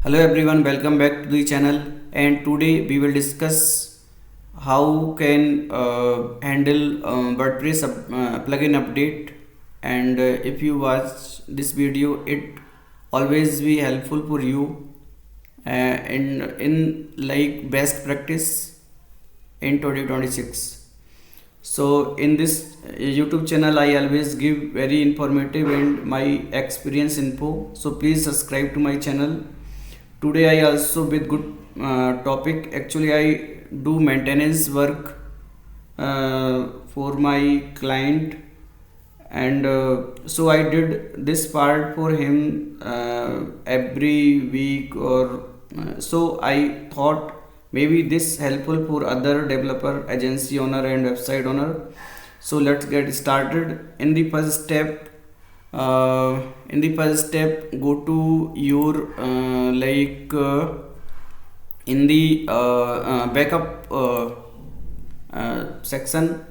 Hello everyone, welcome back to the channel. And today we will discuss how can handle WordPress plugin update. And if you watch this video, it always be helpful for you in like best practice in 2026. So in this YouTube channel, I always give very informative and my experience info. So please subscribe to my channel. Today I also with good topic. Actually, I do maintenance work for my client, and so I did this part for him every week, or so I thought maybe this helpful for other developer, agency owner, and website owner. So let's get started. In the first step, go to your in the backup section.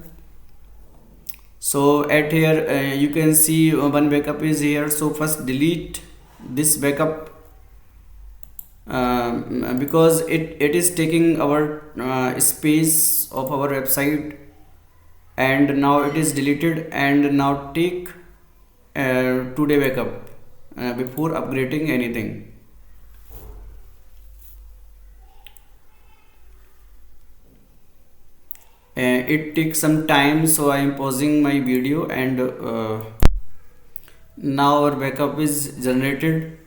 So at here you can see one backup is here. So first delete this backup because it is taking our space of our website, and now it is deleted. And now take today backup before upgrading anything. It takes some time, so I am pausing my video, and now our backup is generated.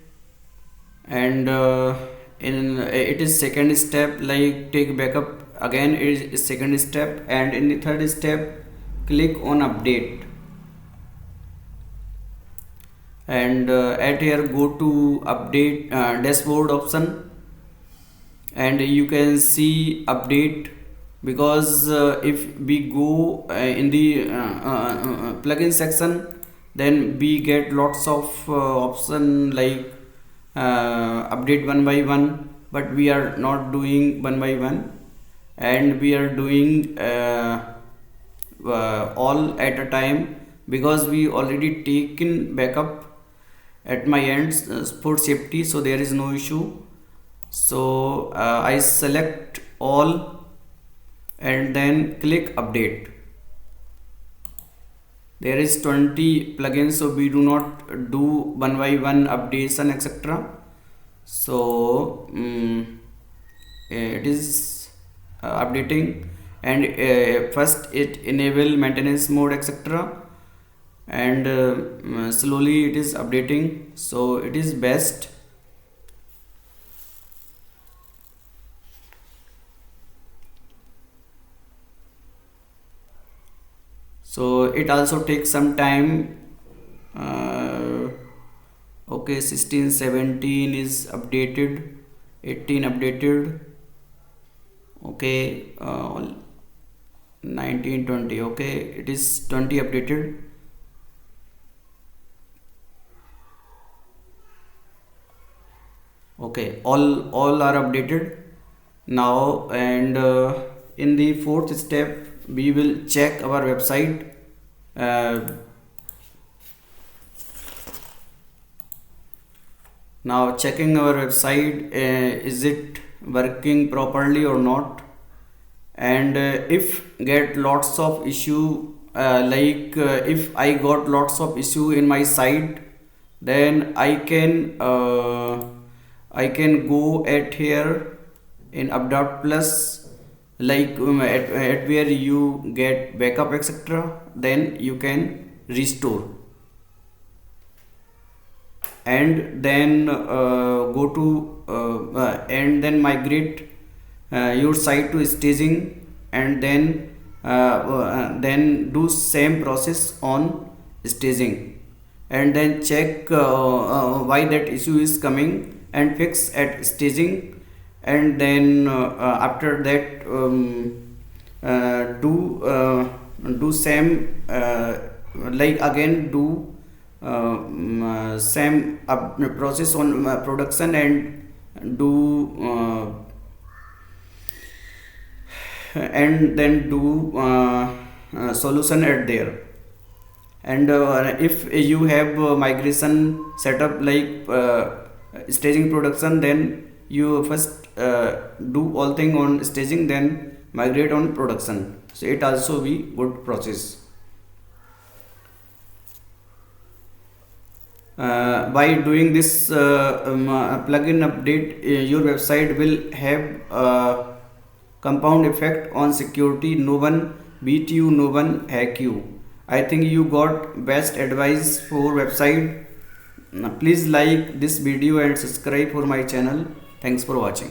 And in it is second step, like take backup again is second step. And in the third step, click on update, and at here go to update dashboard option, and you can see update. Because if we go in the plugin section, then we get lots of option like update one by one, but we are not doing one by one, and we are doing all at a time, because we already taken backup at my end for safety, so there is no issue. So I select all and then click update. There is 20 plugins, so we do not do one by one updation, etc. So it is updating, and first it enable maintenance mode, etc. And slowly it is updating, so it is best. So it also takes some time. Okay, 16 17 is updated, 18 updated. Okay, 19 20. Okay, it is 20 updated. Okay, all are updated now. And in the fourth step, we will check our website. Now checking our website, is it working properly or not. And if get lots of issue, if I got lots of issue in my site, then I can go at here in update plus, at where you get backup, etc. Then you can restore, and then go to and then migrate your site to staging, and then do same process on staging, and then check why that issue is coming, and fix at staging. And then after that, do same, again do same process on production, and then do solution at there. And if you have migration setup, staging production, then you first do all thing on staging, then migrate on production. So it also be good process. By doing this plugin update, your website will have a compound effect on security. No one beat you, no one hack you. I think you got best advice for website. Please like this video and subscribe for my channel. Thanks for watching.